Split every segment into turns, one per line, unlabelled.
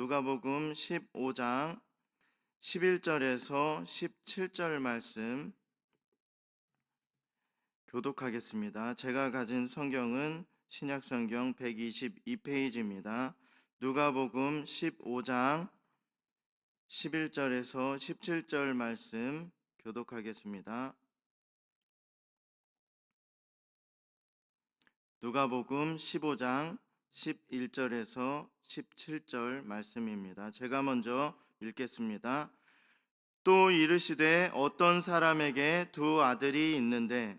누가복음 15장 11절에서 17절 말씀 교독하겠습니다. 제가 가진 성경은 신약성경 122페이지입니다. 누가복음 15장 11절에서 17절 말씀 교독하겠습니다. 누가복음 15장 11절에서 17절 말씀입니다. 제가 먼저 읽겠습니다. 또 이르시되 어떤 사람에게 두 아들이 있는데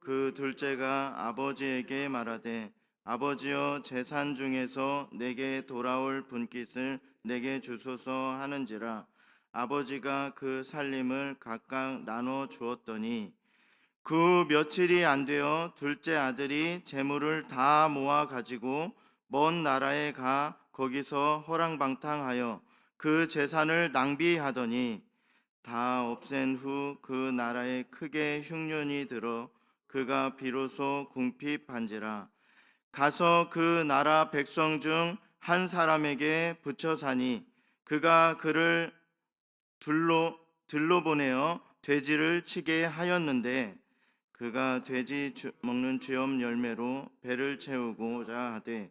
그 둘째가 아버지에게 말하되 아버지여 재산 중에서 내게 돌아올 분깃을 내게 주소서 하는지라 아버지가 그 살림을 각각 나눠 주었더니 그 며칠이 안 되어 둘째 아들이 재물을 다 모아 가지고 먼 나라에 가 거기서 허랑방탕하여 그 재산을 낭비하더니 다 없앤 후 그 나라에 크게 흉년이 들어 그가 비로소 궁핍한지라 가서 그 나라 백성 중 한 사람에게 붙여 사니 그가 그를 들로 보내어 돼지를 치게 하였는데 그가 돼지 먹는 주염 열매로 배를 채우고자 하되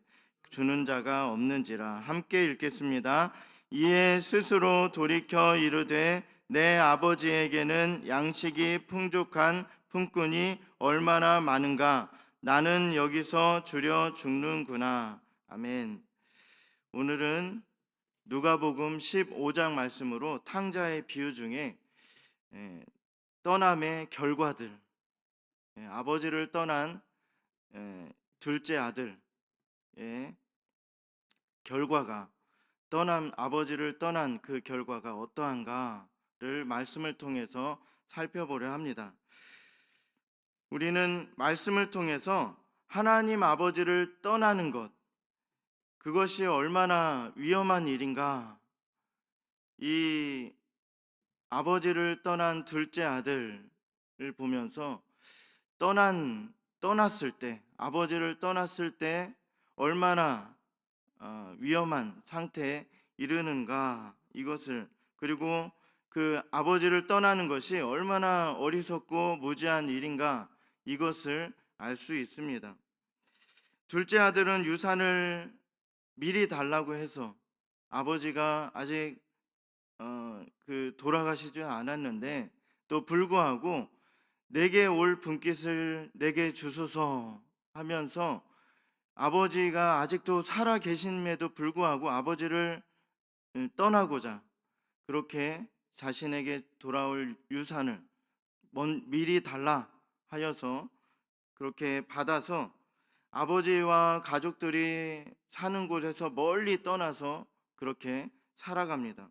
주는 자가 없는지라. 함께 읽겠습니다. 이에 스스로 돌이켜 이르되 내 아버지에게는 양식이 풍족한 품꾼이 얼마나 많은가 나는 여기서 주려 죽는구나. 아멘. 오늘은 누가복음 15장 말씀으로 탕자의 비유 중에 떠남의 결과들, 아버지를 떠난 둘째 아들의 결과가 아버지를 떠난 그 결과가 어떠한가를 말씀을 통해서 살펴보려 합니다. 우리는 말씀을 통해서 하나님 아버지를 떠나는 것, 그것이 얼마나 위험한 일인가, 이 아버지를 떠난 둘째 아들을 보면서 떠났을 때, 아버지를 떠났을 때 얼마나 위험한 상태에 이르는가, 이것을, 그리고 그 아버지를 떠나는 것이 얼마나 어리석고 무지한 일인가, 이것을 알 수 있습니다. 둘째 아들은 유산을 미리 달라고 해서 아버지가 아직 돌아가시지 않았는데 또 불구하고 내게 올 분깃을 내게 주소서 하면서 아버지가 아직도 살아 계심에도 불구하고 아버지를 떠나고자 그렇게 자신에게 돌아올 유산을 미리 달라 하여서 그렇게 받아서 아버지와 가족들이 사는 곳에서 멀리 떠나서 그렇게 살아갑니다.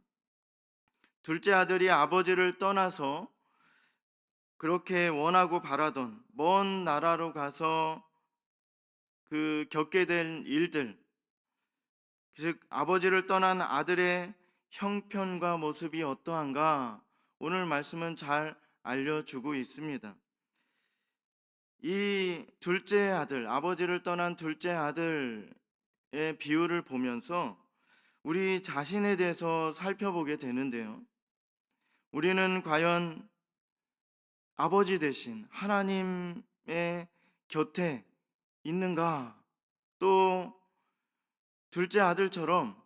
둘째 아들이 아버지를 떠나서 그렇게 원하고 바라던 먼 나라로 가서 그 겪게 될 일들, 즉 아버지를 떠난 아들의 형편과 모습이 어떠한가 오늘 말씀은 잘 알려주고 있습니다. 이 둘째 아들, 아버지를 떠난 둘째 아들의 비유를 보면서 우리 자신에 대해서 살펴보게 되는데요. 우리는 과연 아버지 대신 하나님의 곁에 있는가? 또 둘째 아들처럼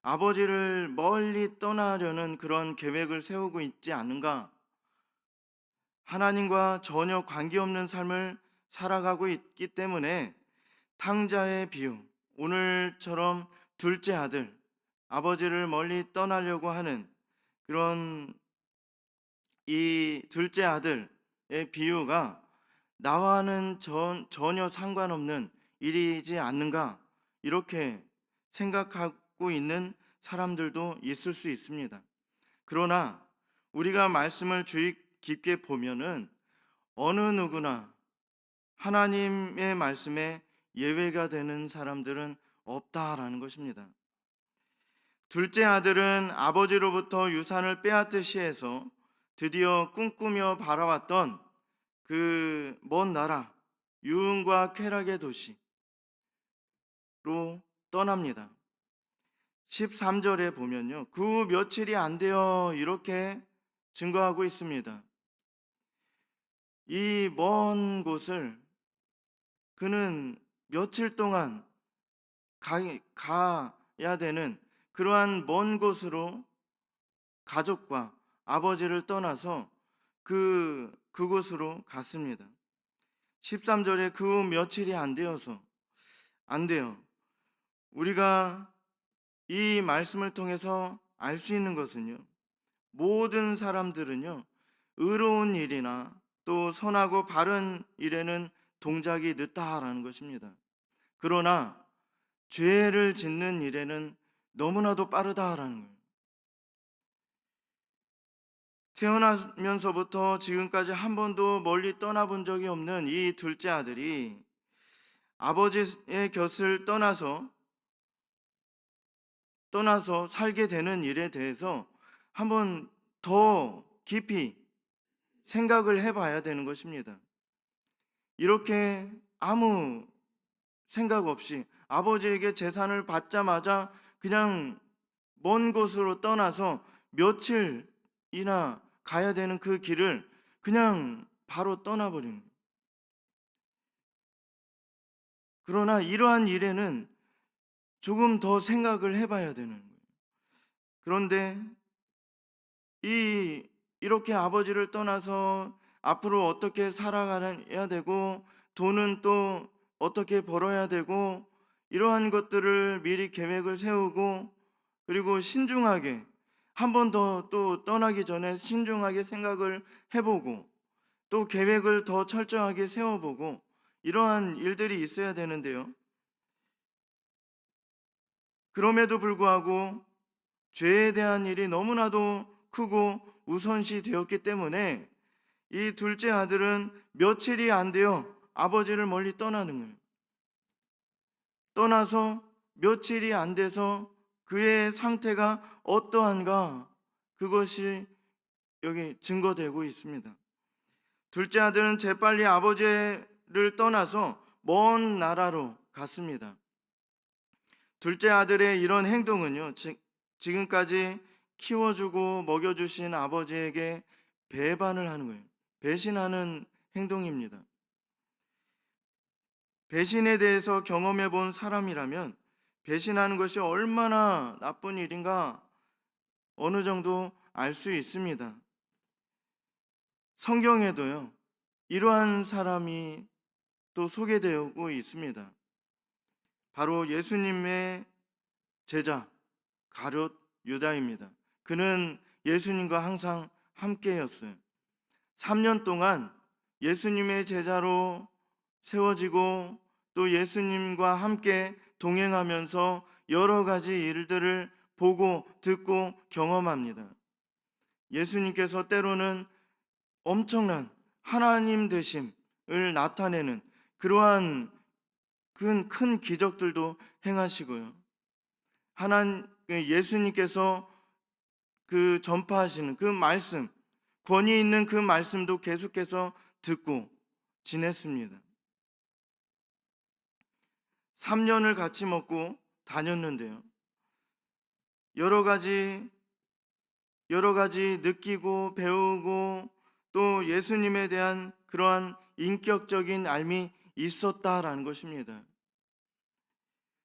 아버지를 멀리 떠나려는 그런 계획을 세우고 있지 않은가? 하나님과 전혀 관계없는 삶을 살아가고 있기 때문에 탕자의 비유, 오늘처럼 둘째 아들, 아버지를 멀리 떠나려고 하는 그런 이 둘째 아들의 비유가 나와는 전혀 상관없는 일이지 않는가, 이렇게 생각하고 있는 사람들도 있을 수 있습니다. 그러나 우리가 말씀을 주의 깊게 보면은 어느 누구나 하나님의 말씀에 예외가 되는 사람들은 없다라는 것입니다. 둘째 아들은 아버지로부터 유산을 빼앗듯이 해서 드디어 꿈꾸며 바라왔던 그 먼 나라, 유흥과 쾌락의 도시로 떠납니다. 13절에 보면요. 그 후 며칠이 안 되어 이렇게 증거하고 있습니다. 이 먼 곳을 그는 며칠 동안 가야 되는 그러한 먼 곳으로 가족과 아버지를 떠나서 그곳으로 갔습니다. 13절에 그 후 며칠이 안 되어서 안 돼요. 우리가 이 말씀을 통해서 알 수 있는 것은요. 모든 사람들은요. 의로운 일이나 또 선하고 바른 일에는 동작이 늦다라는 것입니다. 그러나 죄를 짓는 일에는 너무나도 빠르다라는 거예요. 태어나면서부터 지금까지 한 번도 멀리 떠나본 적이 없는 이 둘째 아들이 아버지의 곁을 떠나서 살게 되는 일에 대해서 한번 더 깊이 생각을 해봐야 되는 것입니다. 이렇게 아무 생각 없이 아버지에게 재산을 받자마자 그냥 먼 곳으로 떠나서 며칠이나 가야 되는 그 길을 그냥 바로 떠나버리는 거예요. 그러나 이러한 일에는 조금 더 생각을 해봐야 되는 거예요. 그런데 이렇게 아버지를 떠나서 앞으로 어떻게 살아가야 되고 돈은 또 어떻게 벌어야 되고 이러한 것들을 미리 계획을 세우고 그리고 신중하게 한 번 더 또 떠나기 전에 신중하게 생각을 해보고 또 계획을 더 철저하게 세워보고 이러한 일들이 있어야 되는데요. 그럼에도 불구하고 죄에 대한 일이 너무나도 크고 우선시 되었기 때문에 이 둘째 아들은 며칠이 안 되어 아버지를 멀리 떠나는 거예요. 떠나서 며칠이 안 돼서 그의 상태가 어떠한가 그것이 여기 증거되고 있습니다. 둘째 아들은 재빨리 아버지를 떠나서 먼 나라로 갔습니다. 둘째 아들의 이런 행동은요, 지금까지 키워주고 먹여주신 아버지에게 배반을 하는 거예요. 배신하는 행동입니다. 배신에 대해서 경험해 본 사람이라면 배신하는 것이 얼마나 나쁜 일인가 어느 정도 알 수 있습니다. 성경에도요, 이러한 사람이 또 소개되고 있습니다. 바로 예수님의 제자 가룟 유다입니다. 그는 예수님과 항상 함께였어요. 3년 동안 예수님의 제자로 세워지고 또 예수님과 함께 동행하면서 여러 가지 일들을 보고 듣고 경험합니다. 예수님께서 때로는 엄청난 하나님 되심을 나타내는 그러한 큰 기적들도 행하시고요. 예수님께서 그 전파하시는 그 말씀, 권위 있는 그 말씀도 계속해서 듣고 지냈습니다. 3년을 같이 먹고 다녔는데요. 여러 가지 느끼고 배우고 또 예수님에 대한 그러한 인격적인 알미 있었다라는 것입니다.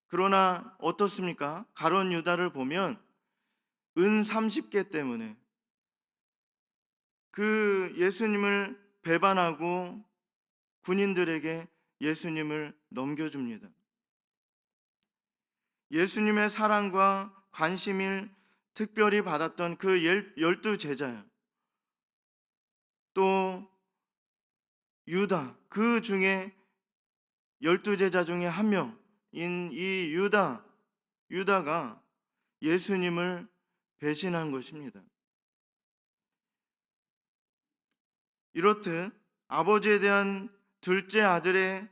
그러나 어떻습니까? 가룟 유다를 보면 은 30개 때문에 그 예수님을 배반하고 군인들에게 예수님을 넘겨줍니다. 예수님의 사랑과 관심을 특별히 받았던 그 12제자요. 또 유다, 그 중에 12제자 중에 한 명인 이 유다가 예수님을 배신한 것입니다. 이렇듯 아버지에 대한 둘째 아들의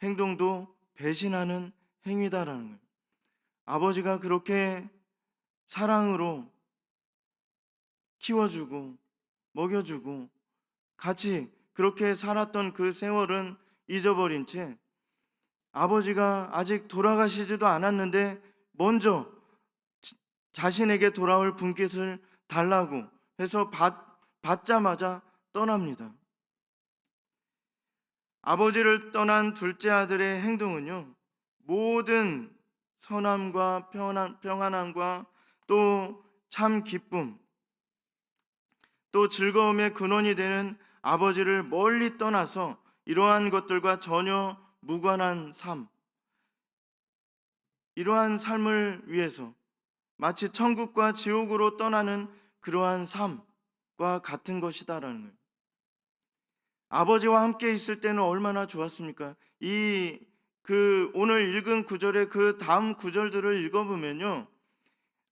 행동도 배신하는 행위다라는 거예요. 아버지가 그렇게 사랑으로 키워주고 먹여주고 같이 그렇게 살았던 그 세월은 잊어버린 채 아버지가 아직 돌아가시지도 않았는데 먼저 자신에게 돌아올 분깃을 달라고 해서 받자마자 떠납니다. 아버지를 떠난 둘째 아들의 행동은요, 모든 선함과 평안함과 또 참 기쁨, 또 즐거움의 근원이 되는 아버지를 멀리 떠나서 이러한 것들과 전혀 무관한 삶, 이러한 삶을 위해서 마치 천국과 지옥으로 떠나는 그러한 삶과 같은 것이다라는 거예요. 아버지와 함께 있을 때는 얼마나 좋았습니까? 오늘 읽은 구절의 그 다음 구절들을 읽어보면요,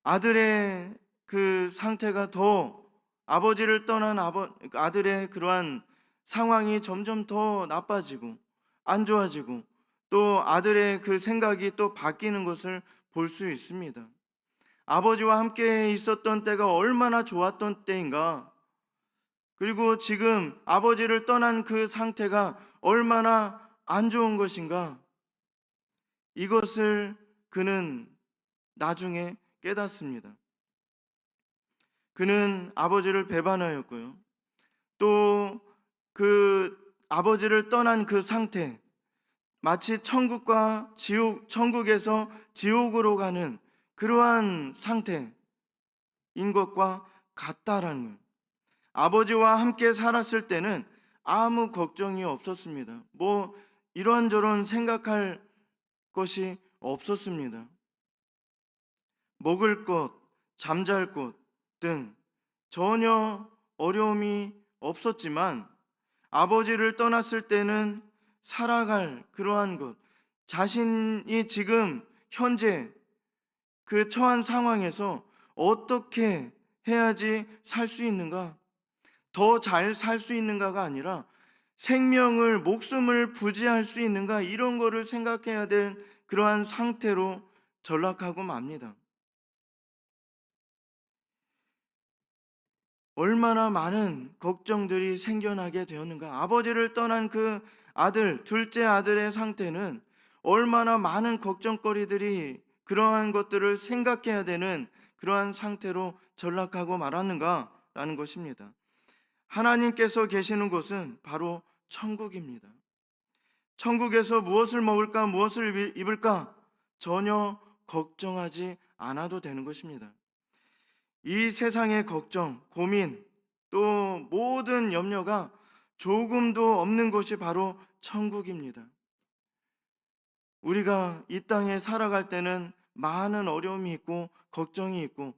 아들의 그 상태가 더, 아버지를 떠난 아들의 그러한 상황이 점점 더 나빠지고 안 좋아지고 또 아들의 그 생각이 또 바뀌는 것을 볼 수 있습니다. 아버지와 함께 있었던 때가 얼마나 좋았던 때인가, 그리고 지금 아버지를 떠난 그 상태가 얼마나 안 좋은 것인가, 이것을 그는 나중에 깨닫습니다. 그는 아버지를 배반하였고요, 또 그 아버지를 떠난 그 상태, 마치 천국에서 지옥으로 가는 그러한 상태인 것과 같다라는 거예요. 아버지와 함께 살았을 때는 아무 걱정이 없었습니다. 뭐 이런저런 생각할 것이 없었습니다. 먹을 것, 잠잘 곳 등 전혀 어려움이 없었지만 아버지를 떠났을 때는 살아갈 그러한 것, 자신이 지금 현재 그 처한 상황에서 어떻게 해야지 살 수 있는가, 더 잘 살 수 있는가가 아니라 생명을, 목숨을 부지할 수 있는가, 이런 거를 생각해야 될 그러한 상태로 전락하고 맙니다. 얼마나 많은 걱정들이 생겨나게 되었는가. 아버지를 떠난 그 아들, 둘째 아들의 상태는 얼마나 많은 걱정거리들이, 그러한 것들을 생각해야 되는 그러한 상태로 전락하고 말았는가라는 것입니다. 하나님께서 계시는 곳은 바로 천국입니다. 천국에서 무엇을 먹을까, 무엇을 입을까 전혀 걱정하지 않아도 되는 것입니다. 이 세상의 걱정, 고민, 또 모든 염려가 조금도 없는 것이 바로 천국입니다. 우리가 이 땅에 살아갈 때는 많은 어려움이 있고 걱정이 있고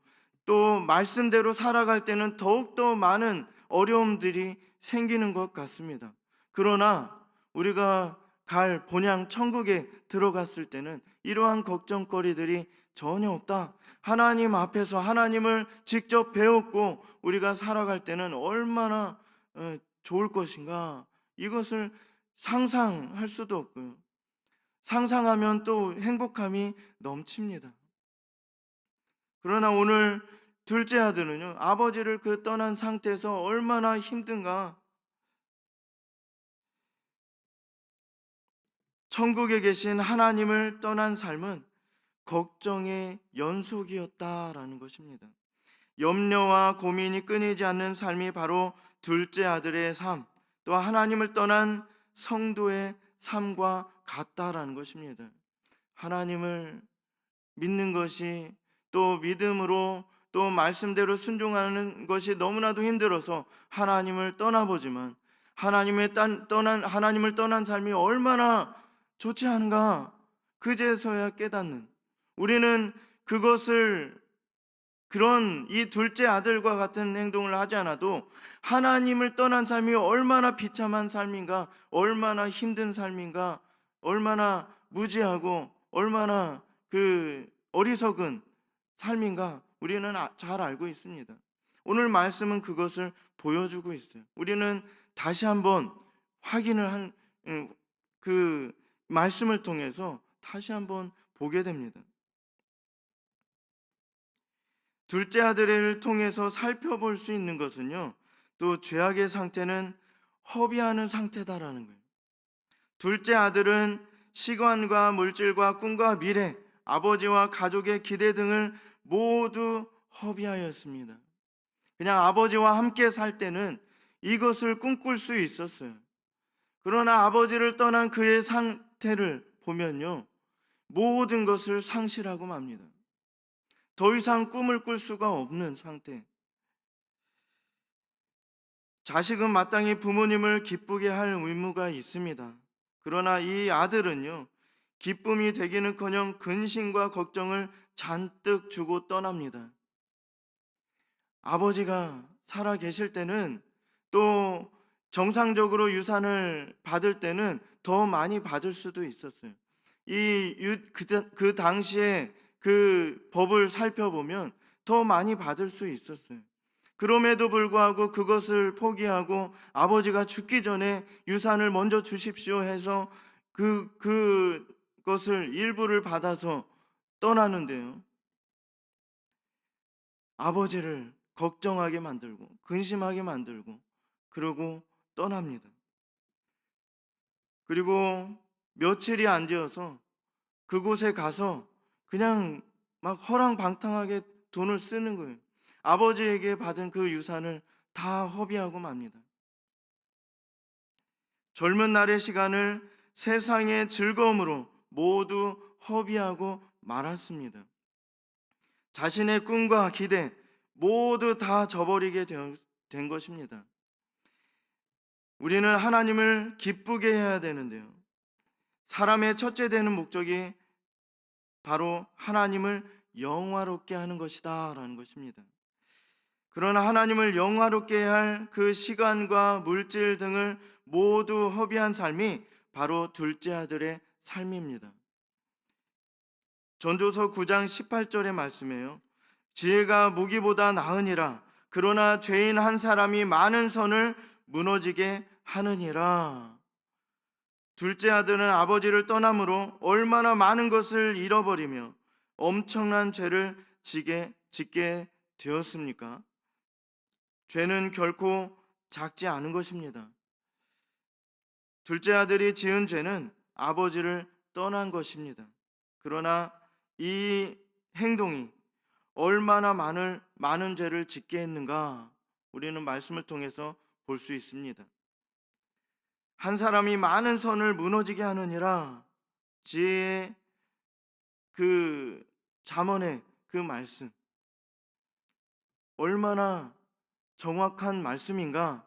또 말씀대로 살아갈 때는 더욱더 많은 어려움들이 생기는 것 같습니다. 그러나 우리가 갈 본향 천국에 들어갔을 때는 이러한 걱정거리들이 전혀 없다. 하나님 앞에서 하나님을 직접 배웠고 우리가 살아갈 때는 얼마나 좋을 것인가, 이것을 상상할 수도 없고요, 상상하면 또 행복함이 넘칩니다. 그러나 오늘 둘째 아들은요, 아버지를 그 떠난 상태에서 얼마나 힘든가. 천국에 계신 하나님을 떠난 삶은 걱정의 연속이었다라는 것입니다. 염려와 고민이 끊이지 않는 삶이 바로 둘째 아들의 삶, 또 하나님을 떠난 성도의 삶과 같다라는 것입니다. 하나님을 믿는 것이, 또 믿음으로 또 말씀대로 순종하는 것이 너무나도 힘들어서 하나님을 떠나보지만 하나님을 떠난 삶이 얼마나 좋지 않은가, 그제서야 깨닫는, 우리는 그것을, 그런 이 둘째 아들과 같은 행동을 하지 않아도 하나님을 떠난 삶이 얼마나 비참한 삶인가, 얼마나 힘든 삶인가, 얼마나 무지하고 얼마나 그 어리석은 삶인가 우리는 잘 알고 있습니다. 오늘 말씀은 그것을 보여주고 있어요. 우리는 다시 한번 확인을 한 그 말씀을 통해서 다시 한번 보게 됩니다. 둘째 아들을 통해서 살펴볼 수 있는 것은요, 또 죄악의 상태는 허비하는 상태다라는 거예요. 둘째 아들은 시간과 물질과 꿈과 미래, 아버지와 가족의 기대 등을 모두 허비하였습니다. 그냥 아버지와 함께 살 때는 이것을 꿈꿀 수 있었어요. 그러나 아버지를 떠난 그의 상태를 보면요, 모든 것을 상실하고 맙니다. 더 이상 꿈을 꿀 수가 없는 상태. 자식은 마땅히 부모님을 기쁘게 할 의무가 있습니다. 그러나 이 아들은요, 기쁨이 되기는커녕 근심과 걱정을 잔뜩 주고 떠납니다. 아버지가 살아 계실 때는, 또 정상적으로 유산을 받을 때는 더 많이 받을 수도 있었어요. 그 당시에 그 법을 살펴보면 더 많이 받을 수 있었어요. 그럼에도 불구하고 그것을 포기하고 아버지가 죽기 전에 유산을 먼저 주십시오 해서 그것을 일부를 받아서 떠나는데요, 아버지를 걱정하게 만들고 근심하게 만들고 그러고 떠납니다. 그리고 며칠이 안 되어서 그곳에 가서 그냥 막 허랑방탕하게 돈을 쓰는 거예요. 아버지에게 받은 그 유산을 다 허비하고 맙니다. 젊은 날의 시간을 세상의 즐거움으로 모두 허비하고 말았습니다. 자신의 꿈과 기대 모두 다 저버리게 된 것입니다. 우리는 하나님을 기쁘게 해야 되는데요, 사람의 첫째 되는 목적이 바로 하나님을 영화롭게 하는 것이다 라는 것입니다. 그러나 하나님을 영화롭게 할 그 시간과 물질 등을 모두 허비한 삶이 바로 둘째 아들의 삶입니다. 전도서 9장 18절의 말씀이에요. 지혜가 무기보다 나으니라. 그러나 죄인 한 사람이 많은 선을 무너지게 하느니라. 둘째 아들은 아버지를 떠남으로 얼마나 많은 것을 잃어버리며 엄청난 죄를 짓게 되었습니까? 죄는 결코 작지 않은 것입니다. 둘째 아들이 지은 죄는 아버지를 떠난 것입니다. 그러나 이 행동이 얼마나 많은 죄를 짓게 했는가, 우리는 말씀을 통해서 볼 수 있습니다. 한 사람이 많은 선을 무너지게 하느니라, 지혜의 그 잠언의 그 말씀, 얼마나 정확한 말씀인가.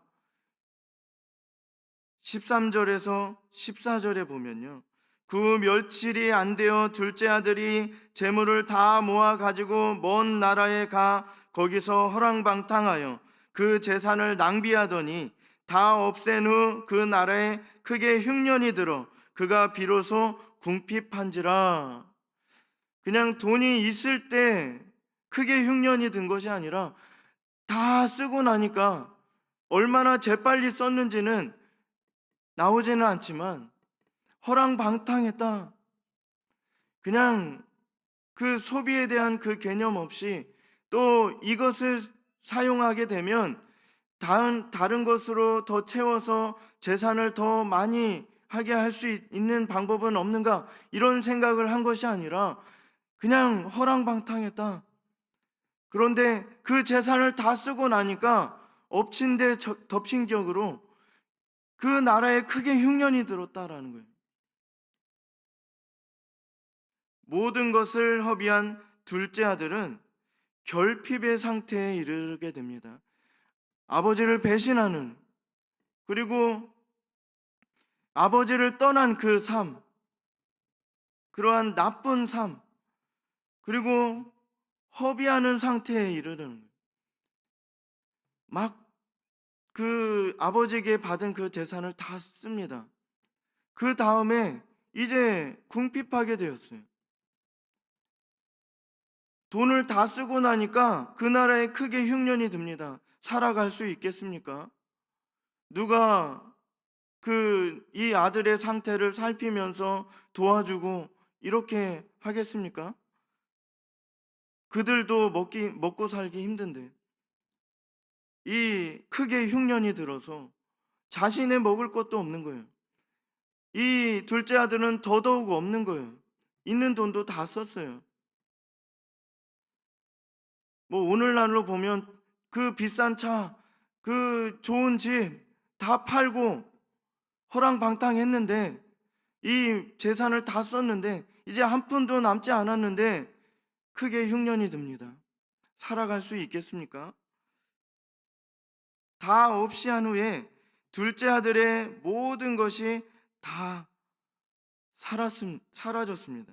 13절에서 14절에 보면요, 그 며칠이 안 되어 둘째 아들이 재물을 다 모아 가지고 먼 나라에 가 거기서 허랑방탕하여 그 재산을 낭비하더니 다 없앤 후 그 나라에 크게 흉년이 들어 그가 비로소 궁핍한지라. 그냥 돈이 있을 때 크게 흉년이 든 것이 아니라 다 쓰고 나니까 얼마나 재빨리 썼는지는 나오지는 않지만 허랑방탕했다. 그냥 그 소비에 대한 그 개념 없이, 또 이것을 사용하게 되면 다른 것으로 더 채워서 재산을 더 많이 하게 할 수 있는 방법은 없는가, 이런 생각을 한 것이 아니라 그냥 허랑방탕했다. 그런데 그 재산을 다 쓰고 나니까 엎친 데 덮친 격으로 그 나라에 크게 흉년이 들었다라는 거예요. 모든 것을 허비한 둘째 아들은 결핍의 상태에 이르게 됩니다. 아버지를 배신하는, 그리고 아버지를 떠난 그 삶, 그러한 나쁜 삶, 그리고 허비하는 상태에 이르는 거예요. 막 그 아버지에게 받은 그 재산을 다 씁니다. 그 다음에 이제 궁핍하게 되었어요. 돈을 다 쓰고 나니까 그 나라에 크게 흉년이 듭니다. 살아갈 수 있겠습니까? 누가 이 아들의 상태를 살피면서 도와주고 이렇게 하겠습니까? 그들도 먹고 살기 힘든데 이 크게 흉년이 들어서 자신의 먹을 것도 없는 거예요. 이 둘째 아들은 더더욱 없는 거예요. 있는 돈도 다 썼어요. 뭐 오늘날로 보면 그 비싼 차, 그 좋은 집 다 팔고 허랑방탕했는데, 이 재산을 다 썼는데 이제 한 푼도 남지 않았는데 크게 흉년이 듭니다. 살아갈 수 있겠습니까? 다 없이 한 후에 둘째 아들의 모든 것이 다 사라졌습니다.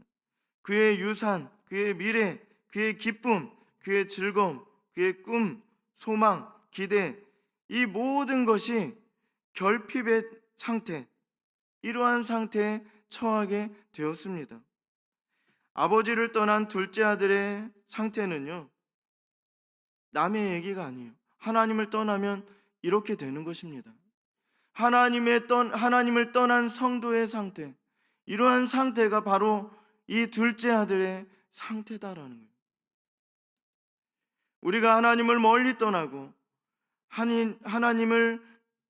그의 유산, 그의 미래, 그의 기쁨, 그의 즐거움, 그의 꿈, 소망, 기대, 이 모든 것이 결핍의 상태, 이러한 상태에 처하게 되었습니다. 아버지를 떠난 둘째 아들의 상태는요, 남의 얘기가 아니에요. 하나님을 떠나면 이렇게 되는 것입니다. 하나님을 떠난 성도의 상태, 이러한 상태가 바로 이 둘째 아들의 상태다라는 거예요. 우리가 하나님을 멀리 떠나고 하나님을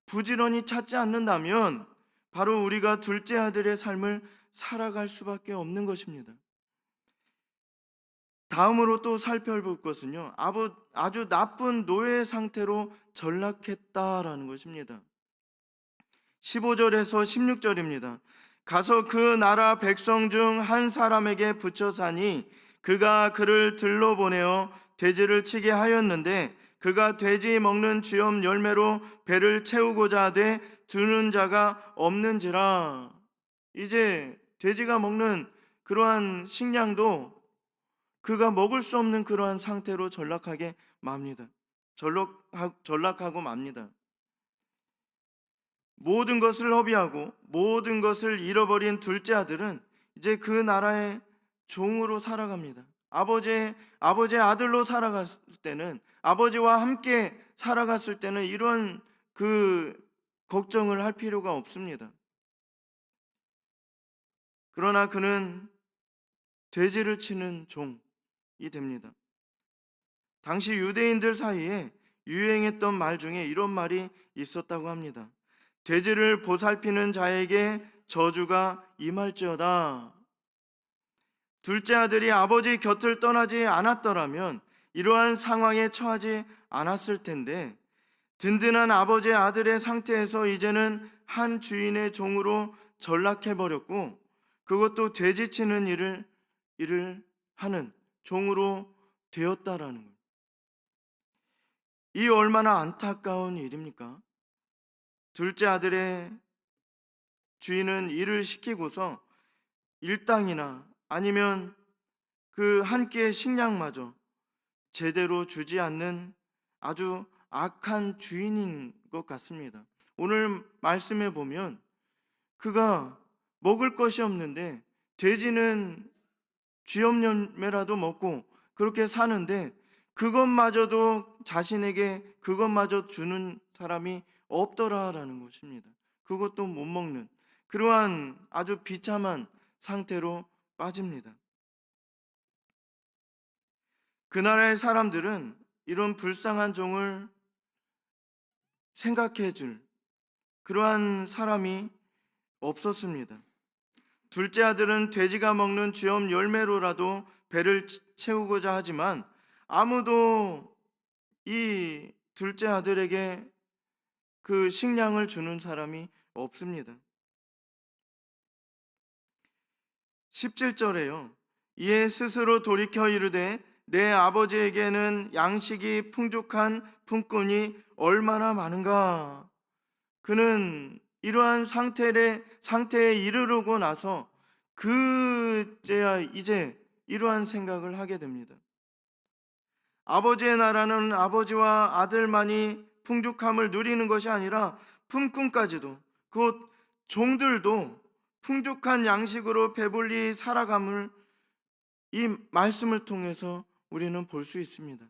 부지런히 찾지 않는다면 바로 우리가 둘째 아들의 삶을 살아갈 수밖에 없는 것입니다. 다음으로 또 살펴볼 것은요, 아주 나쁜 노예 상태로 전락했다라는 것입니다. 15절에서 16절입니다. 가서 그 나라 백성 중 한 사람에게 붙여 사니 그가 그를 들러 보내어 돼지를 치게 하였는데 그가 돼지 먹는 쥐염 열매로 배를 채우고자 하되 두는 자가 없는지라. 이제 돼지가 먹는 그러한 식량도 그가 먹을 수 없는 그러한 상태로 전락하게 맙니다. 전락하고 맙니다. 모든 것을 허비하고 모든 것을 잃어버린 둘째 아들은 이제 그 나라의 종으로 살아갑니다. 아버지의 아들로 살아갔을 때는, 아버지와 함께 살아갔을 때는 이런 그 걱정을 할 필요가 없습니다. 그러나 그는 돼지를 치는 종이 됩니다. 당시 유대인들 사이에 유행했던 말 중에 이런 말이 있었다고 합니다. 돼지를 보살피는 자에게 저주가 임할지어다. 둘째 아들이 아버지 곁을 떠나지 않았더라면 이러한 상황에 처하지 않았을 텐데, 든든한 아버지의 아들의 상태에서 이제는 한 주인의 종으로 전락해버렸고, 그것도 돼지치는 일을 하는 종으로 되었다라는 거예요. 이 얼마나 안타까운 일입니까? 둘째 아들의 주인은 일을 시키고서 일당이나 아니면 그 한 끼의 식량마저 제대로 주지 않는 아주 악한 주인인 것 같습니다. 오늘 말씀에 보면 그가 먹을 것이 없는데 돼지는 쥐염열매라도 먹고 그렇게 사는데, 그것마저도 자신에게 그것마저 주는 사람이 없더라라는 것입니다. 그것도 못 먹는 그러한 아주 비참한 상태로 빠집니다. 그 나라의 사람들은 이런 불쌍한 종을 생각해 줄 그러한 사람이 없었습니다. 둘째 아들은 돼지가 먹는 쥐염 열매로라도 배를 채우고자 하지만 아무도 이 둘째 아들에게 그 식량을 주는 사람이 없습니다. 17절에요. 이에 스스로 돌이켜 이르되 내 아버지에게는 양식이 풍족한 품꾼이 얼마나 많은가. 그는 이러한 상태에 이르르고 나서 그제야 이제 이러한 생각을 하게 됩니다. 아버지의 나라는 아버지와 아들만이 풍족함을 누리는 것이 아니라 품꾼까지도, 곧 종들도 풍족한 양식으로 배불리 살아감을 이 말씀을 통해서 우리는 볼 수 있습니다.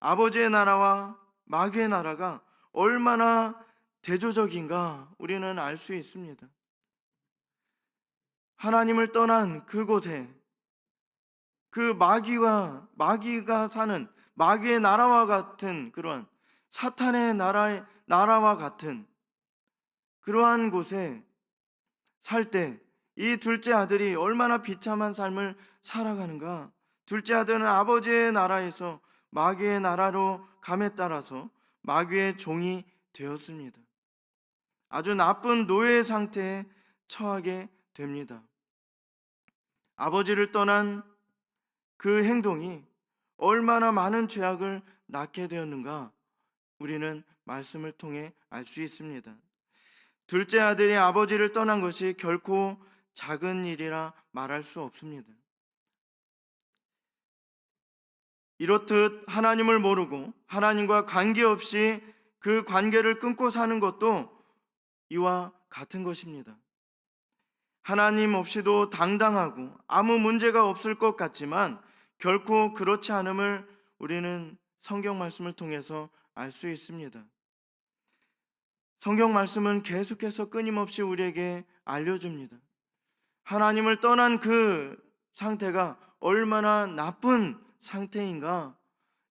아버지의 나라와 마귀의 나라가 얼마나 대조적인가 우리는 알 수 있습니다. 하나님을 떠난 그곳에 그 마귀가 사는 마귀의 나라와 같은 그러한 사탄의 나라와 같은 그러한 곳에 살 때 이 둘째 아들이 얼마나 비참한 삶을 살아가는가. 둘째 아들은 아버지의 나라에서 마귀의 나라로 감에 따라서 마귀의 종이 되었습니다. 아주 나쁜 노예 상태에 처하게 됩니다. 아버지를 떠난 그 행동이 얼마나 많은 죄악을 낳게 되었는가 우리는 말씀을 통해 알 수 있습니다. 둘째 아들이 아버지를 떠난 것이 결코 작은 일이라 말할 수 없습니다. 이렇듯 하나님을 모르고 하나님과 관계없이 그 관계를 끊고 사는 것도 이와 같은 것입니다. 하나님 없이도 당당하고 아무 문제가 없을 것 같지만 결코 그렇지 않음을 우리는 성경 말씀을 통해서 알 수 있습니다. 성경 말씀은 계속해서 끊임없이 우리에게 알려줍니다. 하나님을 떠난 그 상태가 얼마나 나쁜 상태인가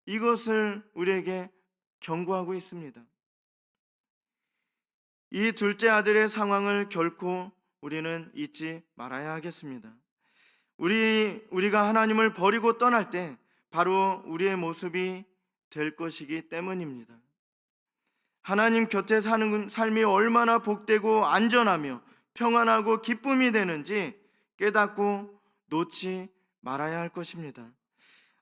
이것을 우리에게 경고하고 있습니다. 이 둘째 아들의 상황을 결코 우리는 잊지 말아야 하겠습니다. 우리가 하나님을 버리고 떠날 때 바로 우리의 모습이 될 것이기 때문입니다. 하나님 곁에 사는 삶이 얼마나 복되고 안전하며 평안하고 기쁨이 되는지 깨닫고 놓지 말아야 할 것입니다.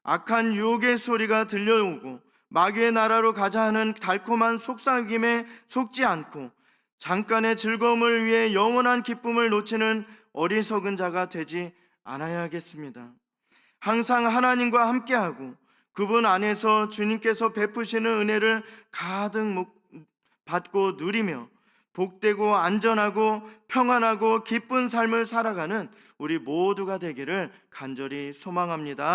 악한 유혹의 소리가 들려오고 마귀의 나라로 가자 하는 달콤한 속삭임에 속지 않고 잠깐의 즐거움을 위해 영원한 기쁨을 놓치는 어리석은 자가 되지 않아야겠습니다. 항상 하나님과 함께하고 그분 안에서 주님께서 베푸시는 은혜를 가득 받고 누리며 복되고 안전하고 평안하고 기쁜 삶을 살아가는 우리 모두가 되기를 간절히 소망합니다.